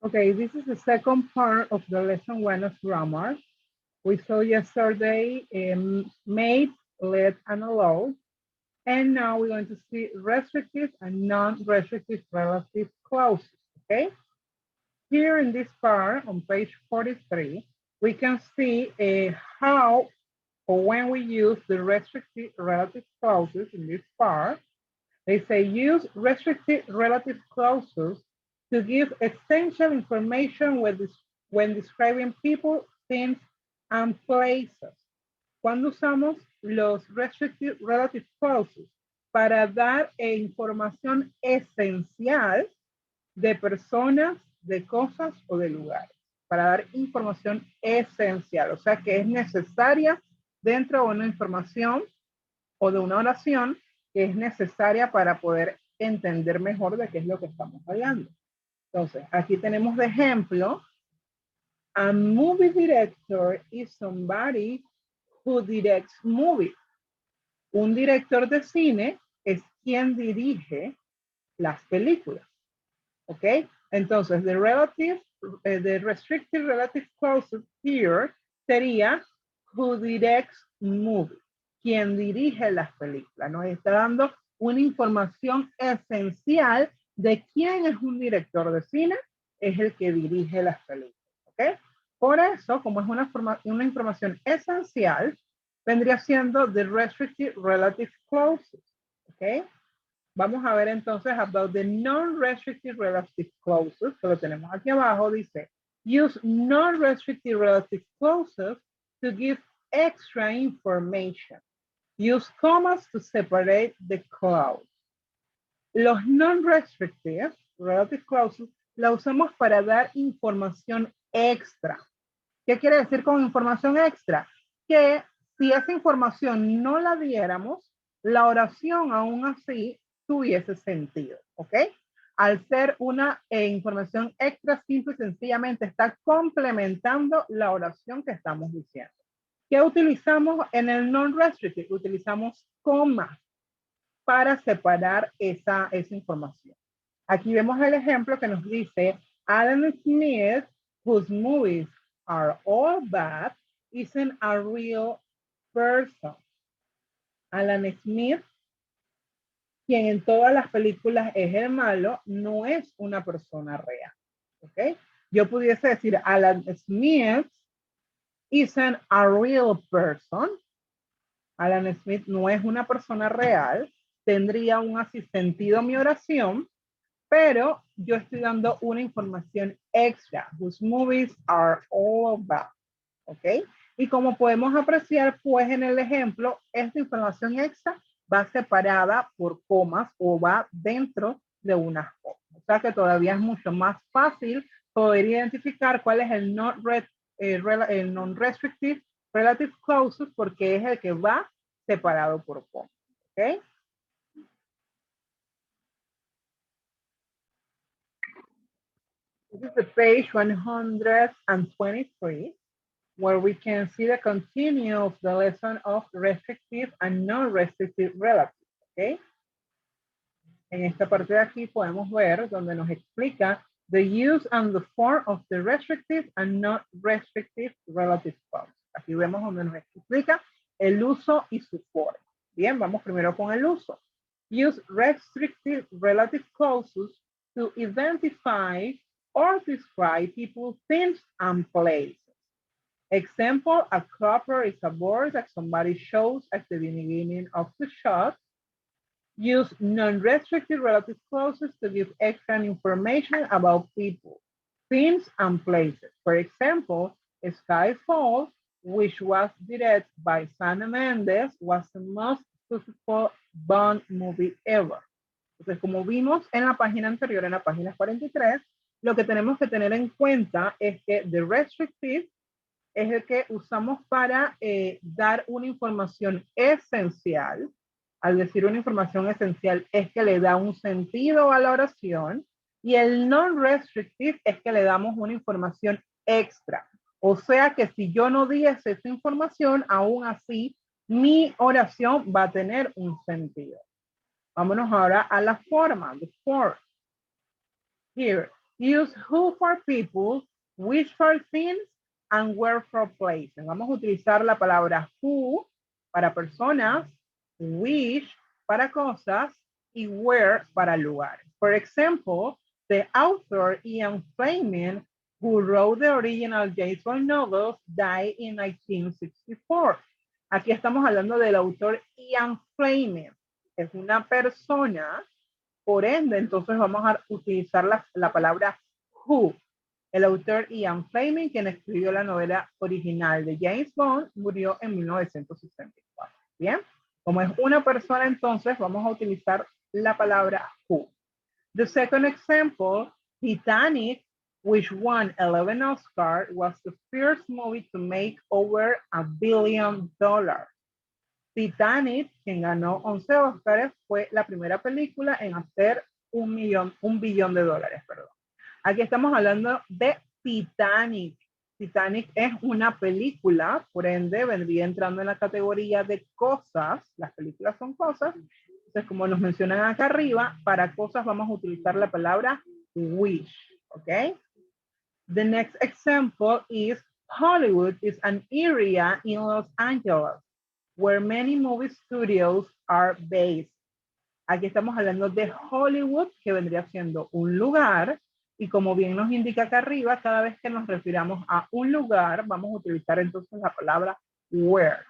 Okay, this is the second part of the lesson one of grammar. We saw yesterday made, let, and allow. And now we're going to see restrictive and non-restrictive relative clauses, okay? Here in this part on page 43, we can see how or when we use the restrictive relative clauses in this part. They say use restrictive relative clauses to give essential information when describing people, things, and places. Cuando usamos los restrictive relative clauses para dar información esencial de personas, de cosas o de lugares. Para dar información esencial, o sea que es necesaria dentro de una información o de una oración que es necesaria para poder entender mejor de qué es lo que estamos hablando. Entonces, aquí tenemos de ejemplo, a movie director is somebody who directs movies. Un director de cine es quien dirige las películas. ¿Ok? Entonces, the restricted relative clause here sería who directs movies. Quien dirige las películas. Nos está dando una información esencial de quién es un director de cine, es el que dirige las películas. ¿Ok? Por eso, como es una información esencial, vendría siendo the restricted relative clauses. ¿Ok? Vamos a ver entonces about the non-restricted relative clauses, que lo tenemos aquí abajo, dice, use non-restricted relative clauses to give extra information. Use commas to separate the clause. Los non-restrictive relative clauses la usamos para dar información extra. ¿Qué quiere decir con información extra? Que si esa información no la diéramos, la oración aún así tuviese sentido, ¿ok? Al ser una información extra, simple y sencillamente está complementando la oración que estamos diciendo. ¿Qué utilizamos en el non-restrictive? Utilizamos comas para separar esa información. Aquí vemos el ejemplo que nos dice Alan Smith, whose movies are all bad, isn't a real person. Alan Smith, quien en todas las películas es el malo, no es una persona real. ¿Ok? Yo pudiese decir Alan Smith isn't a real person. Alan Smith no es una persona real. Tendría un así sentido mi oración, pero yo estoy dando una información extra. Whose movies are all bad. ¿Ok? Y como podemos apreciar, pues en el ejemplo, esta información extra va separada por comas o va dentro de unas comas. O sea que todavía es mucho más fácil poder identificar cuál es el non-restrictive relative clauses porque es el que va separado por comas. ¿Ok? This is the page 123. Where we can see the continue of the lesson of restrictive and non-restrictive relatives, ¿ok? En esta parte de aquí podemos ver donde nos explica the use and the form of the restrictive and non-restrictive relative clause. Aquí vemos donde nos explica el uso y su forma. Bien, vamos primero con el uso. Use restrictive relative clauses to identify or describe people, things, and places. Example, a cropper is a word that somebody shows at the beginning of the shot. Use non-restricted relative clauses to give extra information about people, things, and places. For example, Skyfall, which was directed by Sam Mendes, was the most successful Bond movie ever. Entonces, como vimos en la página anterior, en la página 43, lo que tenemos que tener en cuenta es que the restrictive es el que usamos para dar una información esencial. Al decir una información esencial es que le da un sentido a la oración y el non-restrictive es que le damos una información extra. O sea que si yo no diese esa información, aún así mi oración va a tener un sentido. Vámonos ahora a la forma, the form. Here, Use who for people, which for things, and where for places. Vamos a utilizar la palabra who para personas, which para cosas y where para lugares. For example, the author Ian Fleming, who wrote the original James Bond novels, died in 1964. Aquí estamos hablando del autor Ian Fleming. Es una persona, por ende, entonces vamos a utilizar la palabra who. El autor Ian Fleming, quien escribió la novela original de James Bond, murió en 1964. Bien, como es una persona, entonces vamos a utilizar la palabra who. The second example, Titanic, which won 11 Oscars, was the first movie to make over $1 billion. Titanic, quien ganó 11 Oscars, fue la primera película en hacer $1 billón de dólares, perdón. Aquí estamos hablando de Titanic. Titanic es una película, por ende vendría entrando en la categoría de cosas. Las películas son cosas. Entonces, como nos mencionan acá arriba, para cosas vamos a utilizar la palabra which, ¿ok? The next example is Hollywood is an area in Los Angeles where many movie studios are based. Aquí estamos hablando de Hollywood, que vendría siendo un lugar, y como bien nos indica acá arriba, cada vez que nos refiramos a un lugar, vamos a utilizar entonces la palabra where.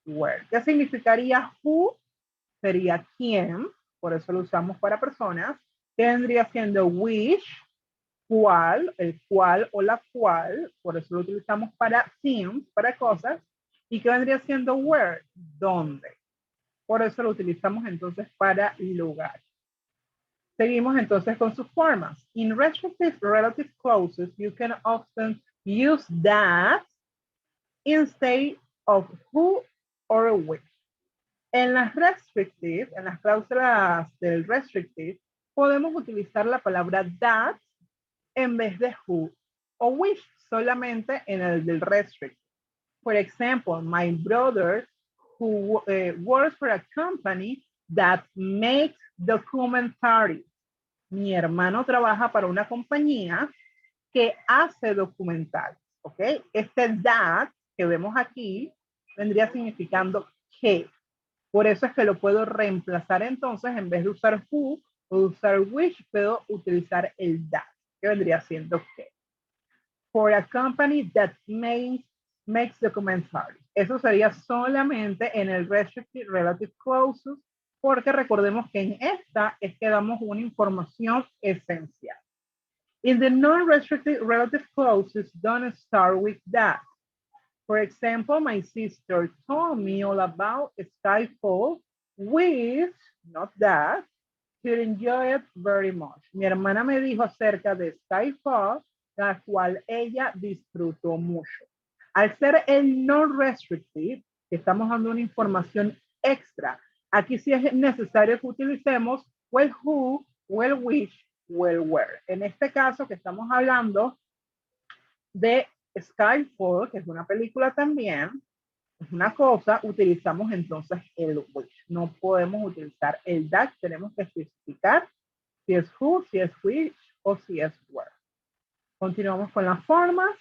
Where. ¿Qué significaría who? Sería quién, por eso lo usamos para personas. ¿Qué vendría siendo which? Cuál, el cual o la cual, por eso lo utilizamos para things, para cosas. ¿Y qué vendría siendo where? ¿Dónde? Por eso lo utilizamos entonces para lugar. Seguimos entonces con sus formas. In restrictive relative clauses, you can often use that instead of who or which. En las restrictive, en las cláusulas del restrictive, podemos utilizar la palabra that en vez de who o which, solamente en el del restrictive. For example, my brother who works for a company that makes documentaries. Mi hermano trabaja para una compañía que hace documentales, ¿ok? Este that que vemos aquí vendría significando que. Por eso es que lo puedo reemplazar entonces, en vez de usar who o usar which, puedo utilizar el that, que vendría siendo que. For a company that makes documentaries. Eso sería solamente en el restricted relative clauses, porque recordemos que en esta es que damos una información esencial. In the non-restricted relative clauses, don't start with that. For example, my sister told me all about Skyfall, which, not that, she enjoyed it very much. Mi hermana me dijo acerca de Skyfall, la cual ella disfrutó mucho. Al ser el non-restrictive, estamos dando una información extra. Aquí sí es necesario que utilicemos o el who, o el which, o el where. En este caso que estamos hablando de Skyfall, que es una película también, es una cosa, utilizamos entonces el which. No podemos utilizar el that, tenemos que especificar si es who, si es which o si es where. Continuamos con las formas.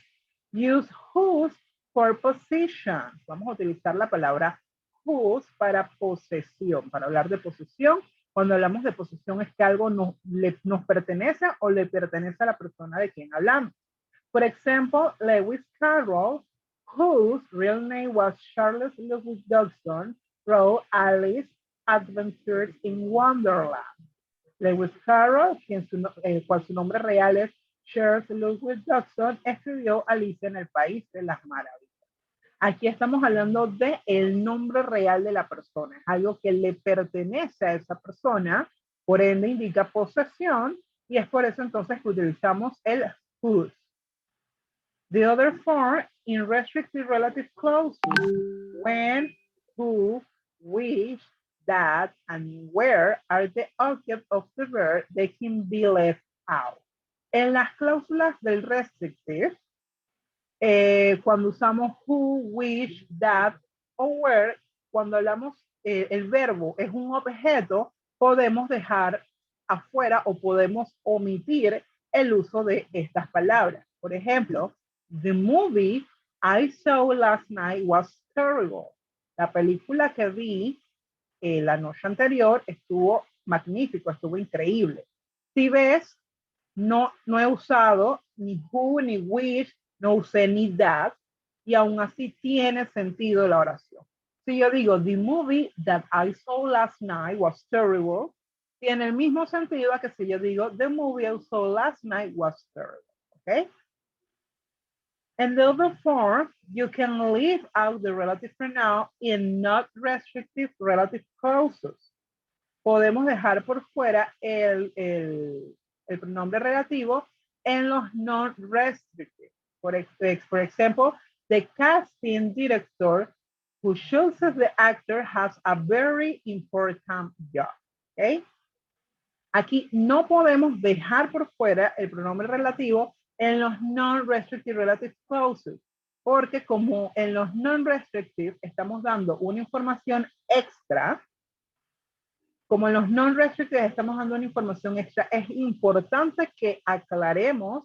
Use whose for possession. Vamos a utilizar la palabra whose para posesión, para hablar de posesión. Cuando hablamos de posesión es que algo nos pertenece o le pertenece a la persona de quien hablamos. For example, Lewis Carroll, whose real name was Charles Lewis Dodgson, wrote Alice Adventures in Wonderland. Lewis Carroll, cual su nombre real es Charles Lewis Dodgson, escribió Alicia en el País de las Maravillas. Aquí estamos hablando de el nombre real de la persona, es algo que le pertenece a esa persona, por ende indica posesión, y es por eso entonces que utilizamos el whose. The other form in restricted relative clauses, when, who, which, that, and where are the object of the verb, they can be left out. En las cláusulas del restrictive, cuando usamos who, which, that o where, cuando hablamos el verbo es un objeto, podemos dejar afuera o podemos omitir el uso de estas palabras. Por ejemplo, the movie I saw last night was terrible. La película que vi la noche anterior estuvo magnífico, estuvo increíble. Si ves, no he usado ni who ni which, no usé ni that, y aún así tiene sentido la oración. Si yo digo, the movie that I saw last night was terrible, tiene el mismo sentido a que si yo digo, the movie I saw last night was terrible. ¿Ok? In the other form, you can leave out the relative pronoun in not restrictive relative clauses. Podemos dejar por fuera el pronombre relativo en los non-restrictive. For example, the casting director who chooses the actor has a very important job. ¿Okay? Aquí no podemos dejar por fuera el pronombre relativo en los non-restrictive relative clauses, porque como en los non-restrictive estamos dando una información extra, como en los non-restrictive estamos dando una información extra, es importante que aclaremos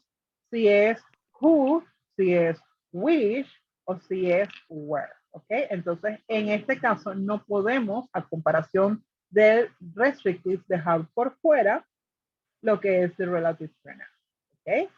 si es who, si es which o si es where. ¿Ok? Entonces, en este caso no podemos, a comparación del restrictive, dejar por fuera lo que es el relative pronoun. ¿Ok?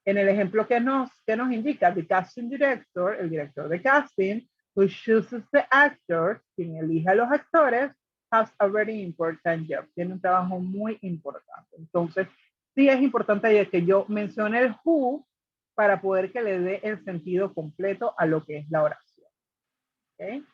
En el ejemplo que nos indica, the casting director, el director de casting, who chooses the actors, quien elige a los actores, has a very important job. Tiene un trabajo muy importante. Entonces, sí es importante que yo mencione el who para poder que le dé el sentido completo a lo que es la oración. ¿Okay?